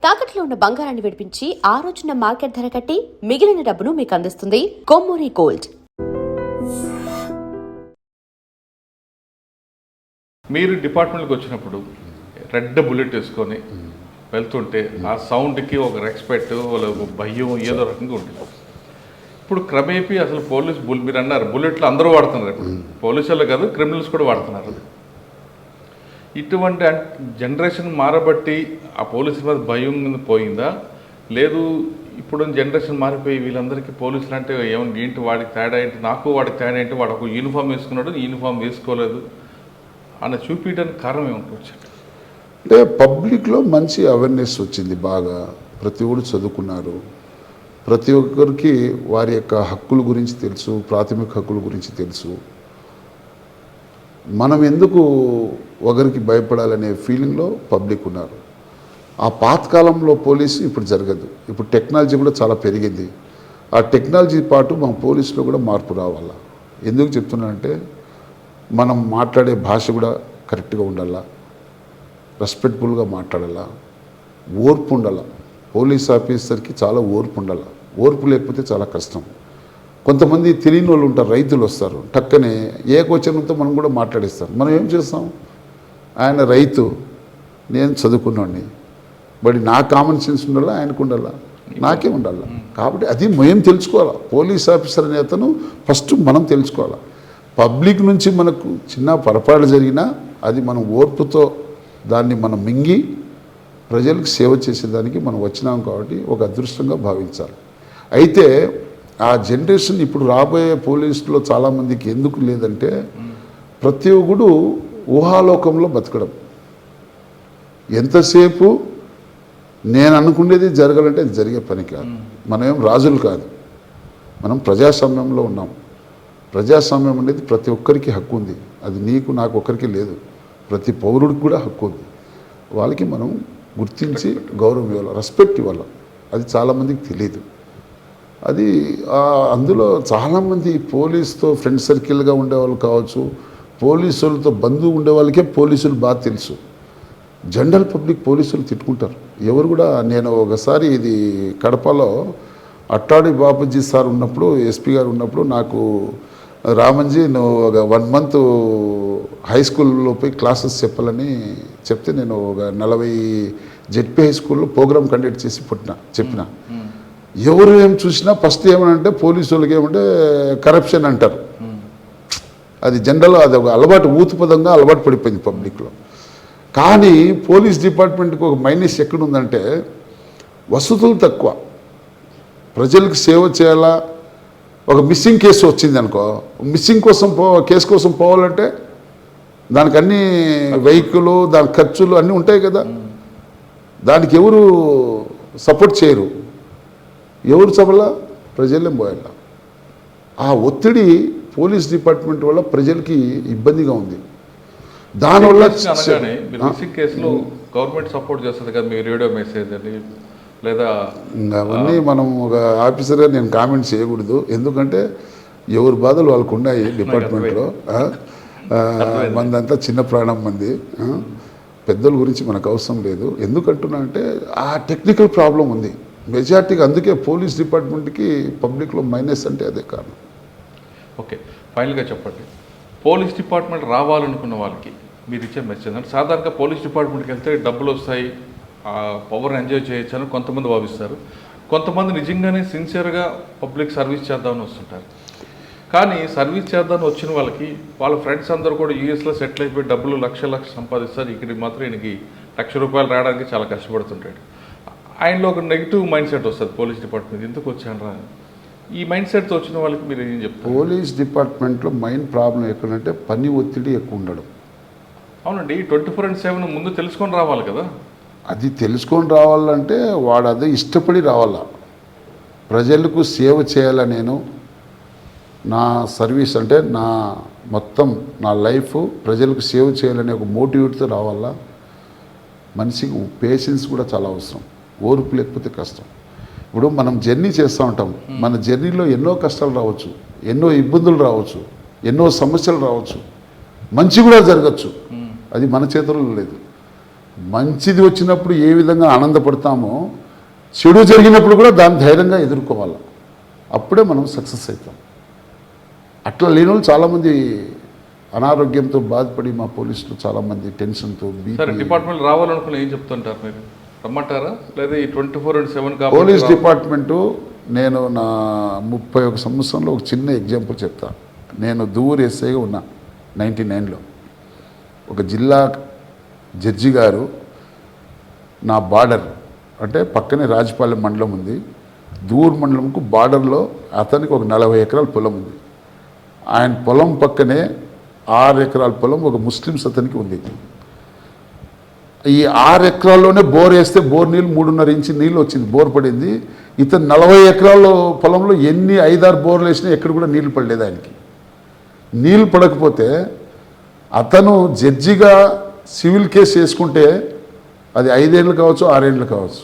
తాకట్లో ఉన్న బంగారాన్ని విడిపించి ఆ రోజున మార్కెట్ ధర కట్టి మిగిలిన డబ్బును మీకు అందిస్తుంది కొమ్మూరి గోల్డ్. మీరు డిపార్ట్మెంట్కి వచ్చినప్పుడు రెడ్ బుల్లెట్ వేసుకొని వెళ్తుంటే ఆ సౌండ్కి ఒక రెస్పెక్ట్ ఒక భయం ఏదో రకంగా ఉంటుంది. ఇప్పుడు క్రమేపీ అసలు మీరు అన్నారు బుల్లెట్లు అందరూ వాడుతున్నారు. ఇప్పుడు పోలీసులు కాదు, క్రిమినల్స్ కూడా వాడుతున్నారు. ఇటువంటి జనరేషన్ మారబట్టి ఆ పోలీసుల మీద భయం పోయిందా, లేదు ఇప్పుడు జనరేషన్ మారిపోయి వీళ్ళందరికీ పోలీసులు అంటే ఏమన్నా ఏంటి వాడికి తేడా ఏంటి, నాకు వాడికి తేడా ఏంటి, వాడు ఒక యూనిఫామ్ వేసుకున్నాడు యూనిఫామ్ వేసుకోలేదు అని చూపించడానికి కారణం ఏమనుకోవచ్చు? అంటే పబ్లిక్లో మంచి అవేర్నెస్ వచ్చింది, బాగా ప్రతి ఒక్కరు చదువుకున్నారు, ప్రతి ఒక్కరికి వారి యొక్క హక్కుల గురించి తెలుసు, ప్రాథమిక హక్కుల గురించి తెలుసు. మనం ఎందుకు ఒకరికి భయపడాలనే ఫీలింగ్లో పబ్లిక్ ఉన్నారు. ఆ పాతకాలంలో పోలీసు ఇప్పుడు జరగదు. ఇప్పుడు టెక్నాలజీ కూడా చాలా పెరిగింది. ఆ టెక్నాలజీ పాటు మన పోలీసులో కూడా మార్పు రావాలా. ఎందుకు చెప్తున్నానంటే మనం మాట్లాడే భాష కూడా కరెక్ట్గా ఉండాలా, రెస్పెక్ట్ఫుల్గా మాట్లాడాలా, ఓర్పు ఉండాలా. పోలీస్ ఆఫీసర్కి చాలా ఓర్పు ఉండాలా. ఓర్పు లేకపోతే చాలా కష్టం. కొంతమంది తెలియని వాళ్ళు ఉంటారు, రైతులు వస్తారు, టక్కనే ఏకవచనంతో మనం కూడా మాట్లాడేస్తాం. మనం ఏం చేస్తాం, ఆయన రైతు, నేను చదువుకున్నాడిని, బట్ నా కామన్ సెన్స్ ఉండాలా, ఆయనకు ఉండాలా, నాకే ఉండాలా. కాబట్టి అది మేము తెలుసుకోవాలా. పోలీస్ ఆఫీసర్ అనే అతను ఫస్ట్ మనం తెలుసుకోవాలా. పబ్లిక్ నుంచి మనకు చిన్న పొరపాటు జరిగినా అది మనం ఓర్పుతో దాన్ని మనం మింగి ప్రజలకు సేవ చేసేదానికి మనం వచ్చినాం. కాబట్టి ఒక అదృష్టంగా భావించాలి. అయితే ఆ జనరేషన్ ఇప్పుడు రాబోయే పోలీసులో చాలామందికి ఎందుకు లేదంటే ప్రతి ఒక్కడు ఊహాలోకంలో బతకడం. ఎంతసేపు నేను అనుకునేది జరగాలంటే అది జరిగే పని కాదు. మనమేం రాజులు కాదు, మనం ప్రజాస్వామ్యంలో ఉన్నాం. ప్రజాస్వామ్యం అనేది ప్రతి ఒక్కరికి హక్కు ఉంది. అది నీకు నాకు ఒక్కరికి లేదు, ప్రతి పౌరుడికి కూడా హక్కు ఉంది. వాళ్ళకి మనం గుర్తించి గౌరవం ఇవ్వాలి, రెస్పెక్ట్ ఇవ్వాలి. అది చాలామందికి తెలియదు. అది అందులో చాలామంది పోలీసుతో ఫ్రెండ్ సర్కిల్గా ఉండేవాళ్ళు కావచ్చు, పోలీసులతో బంధువు ఉండే వాళ్ళకే పోలీసులు బాగా తెలుసు. జనరల్ పబ్లిక్ పోలీసులు తిట్టుకుంటారు. ఎవరు కూడా నేను ఒకసారి ఇది కడపలో అట్టాడి బాపూజీ సార్ ఉన్నప్పుడు, ఎస్పీ గారు ఉన్నప్పుడు నాకు రామన్జీ నువ్వు ఒక 1 month హై స్కూల్లో పోయి క్లాసెస్ చెప్పాలని చెప్తే నేను ఒక 40 జెడ్పీ హై స్కూల్లో ప్రోగ్రామ్ కండక్ట్ చేసి చెప్పిన. ఎవరు ఏం చూసినా ఫస్ట్ ఏమనంటే పోలీసు వాళ్ళకి ఏమంటే కరప్షన్ అంటారు. అది జనరల్, అది ఒక అలవాటు, ఊతుపదంగా అలవాటు పడిపోయింది పబ్లిక్లో. కానీ పోలీస్ డిపార్ట్మెంట్కి ఒక మైనస్ ఎక్కడుందంటే వసతులు తక్కువ, ప్రజలకు సేవ చేయాలా. ఒక మిస్సింగ్ కేసు వచ్చింది అనుకో, మిస్సింగ్ కోసం కేసు కోసం పోవాలంటే దానికి అన్ని వెహికల్, దాని ఖర్చులు అన్నీ ఉంటాయి కదా. దానికి ఎవరు సపోర్ట్ చేయరు. ఎవరు చెప్పాలా, ప్రజలే పోయాల. ఆ ఒత్తిడి పోలీస్ డిపార్ట్మెంట్ వల్ల ప్రజలకి ఇబ్బందిగా ఉంది. దానివల్ల కేసులో గవర్నమెంట్ సపోర్ట్ చేస్తుంది కదా, మీ రేడియో మెసేజ్ అని లేదా అవన్నీ మనం ఒక ఆఫీసర్గా నేను కామెంట్ చేయకూడదు. ఎందుకంటే ఎవరి బాధలు వాళ్ళకు ఉన్నాయి డిపార్ట్మెంట్లో. మందంతా చిన్న ప్రాణం మంది, పెద్దల గురించి మనకు అవసరం లేదు. ఎందుకంటున్నా అంటే ఆ టెక్నికల్ ప్రాబ్లం ఉంది మెజార్టీగా. అందుకే పోలీస్ డిపార్ట్మెంట్కి పబ్లిక్లో మైనస్ అంటే అదే కారణం. ఓకే, ఫైనల్గా చెప్పండి, పోలీస్ డిపార్ట్మెంట్ రావాలనుకున్న వాళ్ళకి మీరు ఇచ్చే మెసేజ్ అంటే సాధారణంగా పోలీస్ డిపార్ట్మెంట్కి వెళ్తే డబ్బులు వస్తాయి, పవర్ని ఎంజాయ్ చేయొచ్చు అని కొంతమంది భావిస్తారు. కొంతమంది నిజంగానే సిన్సియర్గా పబ్లిక్ సర్వీస్ చేద్దామని వస్తుంటారు. కానీ సర్వీస్ చేద్దామని వచ్చిన వాళ్ళకి వాళ్ళ ఫ్రెండ్స్ అందరూ కూడా యూఎస్లో సెటిల్ అయిపోయి డబ్బులు లక్ష సంపాదిస్తారు. ఇక్కడికి మాత్రం ఈయనకి ₹1,00,000 రావడానికి చాలా కష్టపడుతుంటాడు. ఆయనలో ఒక నెగిటివ్ మైండ్ సెట్ వస్తుంది, పోలీస్ డిపార్ట్మెంట్ ఎందుకు వచ్చాను రా. ఈ మైండ్ సెట్తో వచ్చిన వాళ్ళకి మీరు ఏం చెప్తారు? పోలీస్ డిపార్ట్మెంట్లో మెయిన్ ప్రాబ్లం ఎక్కడంటే పని ఒత్తిడి ఎక్కువ ఉండడం. అవునండి, 24/7 ముందు తెలుసుకొని రావాలి కదా. అది తెలుసుకొని రావాలంటే వాడు అదే ఇష్టపడి రావాలా. ప్రజలకు సేవ చేయాల, నేను నా సర్వీస్ అంటే నా మొత్తం నా లైఫ్ ప్రజలకు సేవ చేయాలనే ఒక మోటివేట్తో రావాలా. మనిషికి పేషెన్స్ కూడా చాలా అవసరం, ఓర్పు లేకపోతే కష్టం. ఇప్పుడు మనం జర్నీ చేస్తూ ఉంటాం, మన జర్నీలో ఎన్నో కష్టాలు రావచ్చు, ఎన్నో ఇబ్బందులు రావచ్చు, ఎన్నో సమస్యలు రావచ్చు, మంచి కూడా జరగచ్చు. అది మన చేతుల్లో లేదు. మంచిది వచ్చినప్పుడు ఏ విధంగా ఆనందపడతామో చెడు జరిగినప్పుడు కూడా దాన్ని ధైర్యంగా ఎదుర్కోవాలి. అప్పుడే మనం సక్సెస్ అవుతాం. అట్లా లేని వాళ్ళు చాలామంది అనారోగ్యంతో బాధపడి మా పోలీసులు చాలామంది టెన్షన్తో సరే డిపార్ట్మెంట్ రావాలనుకుని ఏం చెప్తుంటారు మీరు? రమ్మంటారా లేదా ఈ 24/7 పోలీస్ డిపార్ట్మెంటు నేను నా 31 సంవత్సరంలో ఒక చిన్న ఎగ్జాంపుల్ చెప్తా. నేను దూర్ ఎస్ఐగా ఉన్నా 99లో. ఒక జిల్లా జడ్జి గారు నా బార్డర్ అంటే పక్కనే రాజపాలెం మండలం ఉంది, దూర్ మండలంకు బార్డర్లో అతనికి ఒక 40 ఎకరాల పొలం ఉంది. ఆయన పొలం పక్కనే 6 ఎకరాల పొలం ఒక ముస్లిమ్స్ అతనికి ఉంది. ఈ 6 ఎకరాల్లోనే బోర్ వేస్తే బోర్ నీళ్ళు 3.5 ఇంచు నీళ్ళు వచ్చింది, బోర్ పడింది. ఇతను 40 ఎకరాల పొలంలో ఎన్ని 5-6 బోర్లు వేసినా ఎక్కడ కూడా నీళ్లు పడలేదు ఆయనకి. నీళ్ళు పడకపోతే అతను జడ్జిగా సివిల్ కేసు వేసుకుంటే అది 5 ఏళ్ళు కావచ్చు 6 ఏళ్ళు కావచ్చు.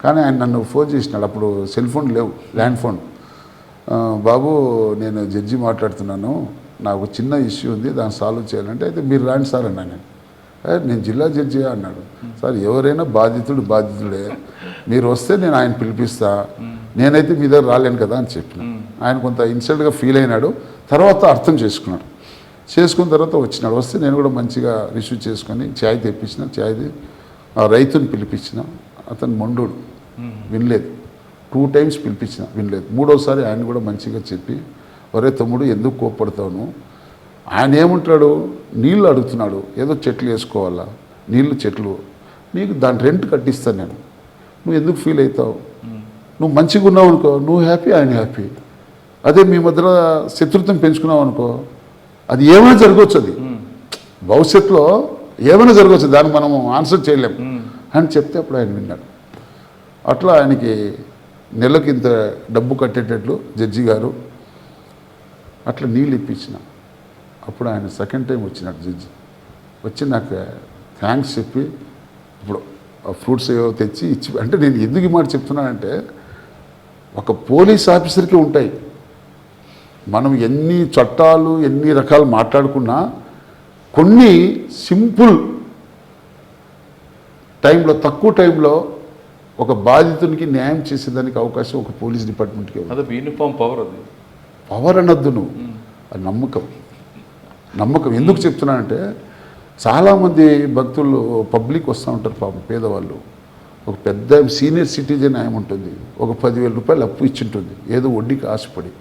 కానీ ఆయన నన్ను ఫోన్ చేసినాడు, అప్పుడు సెల్ ఫోన్ లేవు, ల్యాండ్ ఫోన్. బాబు నేను జడ్జి మాట్లాడుతున్నాను, నాకు చిన్న ఇష్యూ ఉంది, దాన్ని సాల్వ్ చేయాలంటే అయితే మీరు రాండి సార్ అన్నా. నేను జిల్లా జడ్జి అన్నాడు. సార్ ఎవరైనా బాధితుడే, మీరు వస్తే నేను ఆయన పిలిపిస్తా, నేనైతే మీ దగ్గర రాలేను కదా అని చెప్పిన. ఆయన కొంత ఇన్సల్ట్గా ఫీల్ అయినాడు. తర్వాత అర్థం చేసుకున్నాడు. చేసుకున్న తర్వాత వచ్చినాడు. వస్తే నేను కూడా మంచిగా రిసీవ్ చేసుకొని ఛాయ్ తెప్పించిన, ఛాయ్ది రైతుని పిలిపించిన. అతను మొండోడు, వినలేదు. 2 టైమ్స్ పిలిపించిన, వినలేదు. 3వసారి ఆయన కూడా మంచిగా చెప్పి, ఒరే తమ్ముడు ఎందుకు కోప్పడతావు, ఆయన ఏముంటాడు నీళ్ళు అడుగుతున్నాడు, ఏదో చెట్లు వేసుకోవాలా, నీళ్ళు చెట్లు, నీకు దాని రెంట్ కట్టిస్తాను నేను, నువ్వు ఎందుకు ఫీల్ అవుతావు, నువ్వు మంచిగా ఉన్నావు అనుకో నువ్వు హ్యాపీ, ఆయన హ్యాపీ. అదే మీ మధ్యలో శత్రుత్వం పెంచుకున్నావు అనుకో అది ఏమైనా జరగవచ్చు, అది భవిష్యత్తులో ఏమైనా జరగవచ్చు, దాన్ని మనము ఆన్సర్ చేయలేము అని చెప్తే అప్పుడు ఆయన విన్నాడు. అట్లా ఆయనకి నెలకు ఇంత డబ్బు కట్టేటట్లు జడ్జి గారు అట్లా నీళ్ళు ఇప్పించిన. అప్పుడు ఆయన సెకండ్ టైం వచ్చినాడు జడ్జి. వచ్చి నాకు థ్యాంక్స్ చెప్పి ఇప్పుడు ఫ్రూట్స్ ఏవో తెచ్చి ఇచ్చి, అంటే నేను ఎందుకు ఈ మాట చెప్తున్నానంటే ఒక పోలీస్ ఆఫీసర్కి ఉంటాయి. మనం ఎన్ని చట్టాలు ఎన్ని రకాలు మాట్లాడుకున్నా కొన్ని సింపుల్ టైంలో, తక్కువ టైంలో ఒక బాధితునికి న్యాయం చేసేదానికి అవకాశం ఒక పోలీస్ డిపార్ట్మెంట్కి ఉంది. అదే యూనిఫామ్ పవర్, అది పవర్ అనొద్దు నువ్వు, అది నమ్మకం. ఎందుకు చెప్తున్నానంటే చాలామంది భక్తులు పబ్లిక్ వస్తూ ఉంటారు, పాపం పేదవాళ్ళు. ఒక పెద్ద సీనియర్ సిటిజన్ ఆయన ఉంటుంది, ఒక 10,000 రూపాయలు అప్పు ఇచ్చింటుంది, ఏదో వడ్డీకి ఆశపడి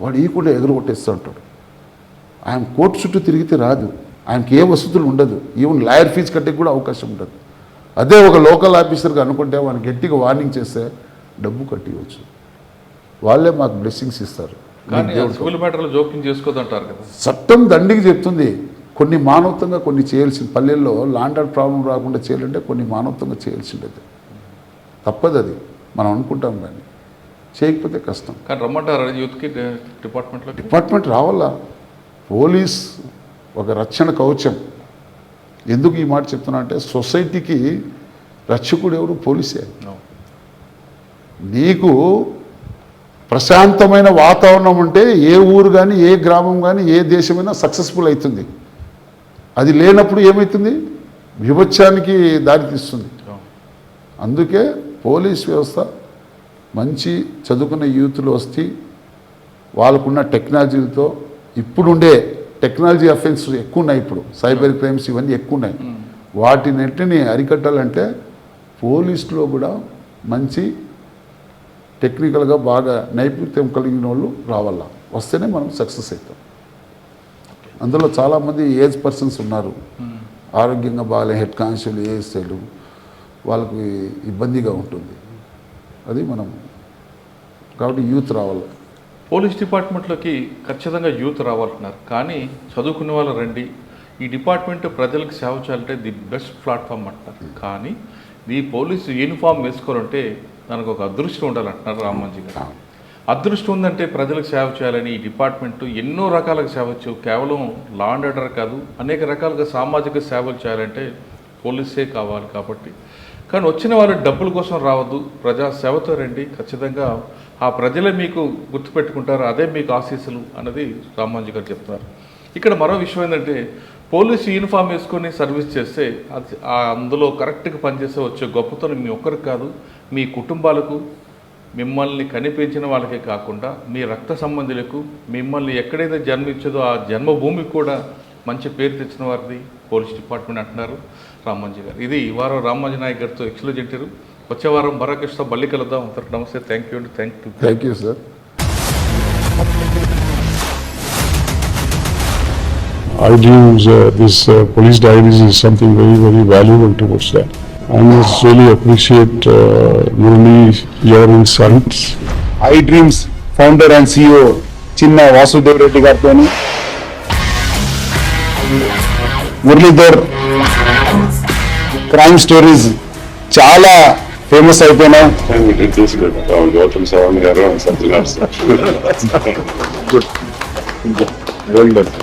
వాడు ఈ కూడా ఎగరగొట్టేస్తూ ఉంటాడు. ఆయన కోర్టు చుట్టూ తిరిగితే రాదు, ఆయనకి ఏ వసతులు ఉండదు, ఈవెన్ లాయర్ ఫీజు కట్టే కూడా అవకాశం ఉండదు. అదే ఒక లోకల్ ఆఫీసర్కి అనుకుంటే వాడిని గట్టిగా వార్నింగ్ చేస్తే డబ్బు కట్టివచ్చు, వాళ్ళే మాకు బ్లెస్సింగ్స్ ఇస్తారు. సివిల్ మ్యాటర్లో జోక్యం చేసుకోదంటారు కదా. చట్టం దండికి చెప్తుంది, కొన్ని మానవత్వంగా కొన్ని చేయాల్సింది. పల్లెల్లో ల్యాండ్ ఆర్డర్ ప్రాబ్లం రాకుండా చేయాలంటే కొన్ని మానవత్వంగా చేయాల్సిండేది, తప్పదు. అది మనం అనుకుంటాం కానీ చేయకపోతే కష్టం. కానీ రమ్మంటారు యూత్కి డిపార్ట్మెంట్ రావాలా. పోలీస్ ఒక రక్షణ కవచం. ఎందుకు ఈ మాట చెప్తున్నా అంటే సొసైటీకి రక్షకుడు ఎవరు? పోలీసే. నీకు ప్రశాంతమైన వాతావరణం ఉంటే ఏ ఊరు కానీ ఏ గ్రామం కానీ ఏ దేశమైనా సక్సెస్ఫుల్ అవుతుంది. అది లేనప్పుడు ఏమవుతుంది? విభత్సానికి దారితీస్తుంది. అందుకే పోలీస్ వ్యవస్థ మంచి చదువుకున్న యూత్లు వస్తే వాళ్ళకున్న టెక్నాలజీలతో, ఇప్పుడుండే టెక్నాలజీ అఫెన్స్ ఎక్కువ ఉన్నాయి, ఇప్పుడు సైబర్ క్రైమ్స్ ఇవన్నీ ఎక్కువ ఉన్నాయి, వాటినన్నిటిని అరికట్టాలంటే పోలీసులో కూడా మంచి టెక్నికల్గా బాగా నైపుణ్యం కలిగిన వాళ్ళు రావాలా, వస్తేనే మనం సక్సెస్ అవుతాం. అందులో చాలామంది ఏజ్ పర్సన్స్ ఉన్నారు, ఆరోగ్యంగా బాగా హెడ్ కానిస్టేబుల్ ఏఎస్ఐలు, వాళ్ళకి ఇబ్బందిగా ఉంటుంది. అది మనం కాబట్టి యూత్ రావాలి. పోలీస్ డిపార్ట్మెంట్లోకి ఖచ్చితంగా యూత్ రావాలంటున్నారు, కానీ చదువుకునే వాళ్ళు రండి, ఈ డిపార్ట్మెంట్ ప్రజలకు సేవ చేయాలంటే ది బెస్ట్ ప్లాట్ఫామ్ అంటారు. కానీ ఈ పోలీసు యూనిఫామ్ వేసుకోవాలంటే దానికి ఒక అదృష్టం ఉండాలంటున్నారు రామ్మోహన్ గారు. అదృష్టం ఉందంటే ప్రజలకు సేవ చేయాలని ఈ డిపార్ట్మెంట్ ఎన్నో రకాలుగా సేవ చేయవు, కేవలం లా అండ్ ఆర్డర్ కాదు, అనేక రకాలుగా సామాజిక సేవలు చేయాలంటే పోలీసే కావాలి. కాబట్టి కానీ వచ్చిన వాళ్ళు డబ్బుల కోసం రావద్దు, ప్రజా సేవతో రండి, ఖచ్చితంగా ఆ ప్రజలే మీకు గుర్తుపెట్టుకుంటారు, అదే మీకు ఆశీస్సులు అన్నది రామ్మోహన్ గారు చెప్తున్నారు. ఇక్కడ మరో విషయం ఏంటంటే పోలీసు యూనిఫామ్ వేసుకొని సర్వీస్ చేస్తే అది అందులో కరెక్ట్గా పనిచేస్తే వచ్చే గొప్పతనం మీ ఒక్కరికి కాదు, మీ కుటుంబాలకు, మిమ్మల్ని కనిపించిన వాళ్ళకే కాకుండా మీ రక్త సంబంధులకు, మిమ్మల్ని ఎక్కడైతే జన్మించదో ఆ జన్మభూమికి కూడా మంచి పేరు తెచ్చిన వారిది పోలీస్ డిపార్ట్మెంట్ అంటున్నారు రామ్మోహన్ గారు. ఇది ఈ వారం రామ్మోహన్ నాయక్ గారితో ఎక్స్క్లూజివ్ ఇంటర్వ్యూ. వచ్చే వారం మరొకసారి మళ్ళీ కలుద్దాం. అందరికి నమస్తే. థ్యాంక్ యూ అండి. Thank you sir. I dreams this police diaries is something very, very valuable towards that. I must really appreciate Murali, your insights. I dreams founder and CEO చిన్న వాసుదేవ్ రెడ్డి గారితో మురళీధర్ క్రైమ్ స్టోరీస్ చాలా famous అయిపోయినాయి. And we did this good. Gautam Savan garu and Sajjan sir. Good. Well done.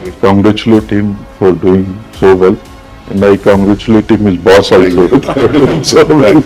I congratulate him for doing so well. And I congratulate him, his boss also. So well.